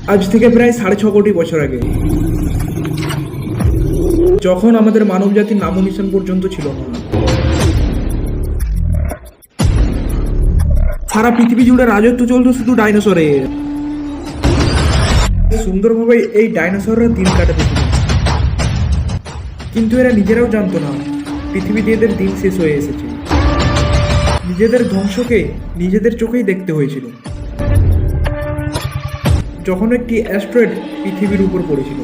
আজ থেকে প্রায় 6.5 কোটি বছর আগে, যখন আমাদের মানবজাতির নাম নিশান পর্যন্ত ছিল না, সারা পৃথিবী জুড়ে রাজত্ব চলতো শুধু ডাইনোসরের। সুন্দরভাবে এই ডাইনোসররা দিন কাটাতেছিল, কিন্তু এরা নিজেরাও জানতো না পৃথিবীতে এদের দিন শেষ হয়ে এসেছে। নিজেদের ধ্বংসকে নিজেদের চোখেই দেখতে হয়েছিল যখন একটি অ্যাস্ট্রয়েড পৃথিবীর উপর পড়েছিল।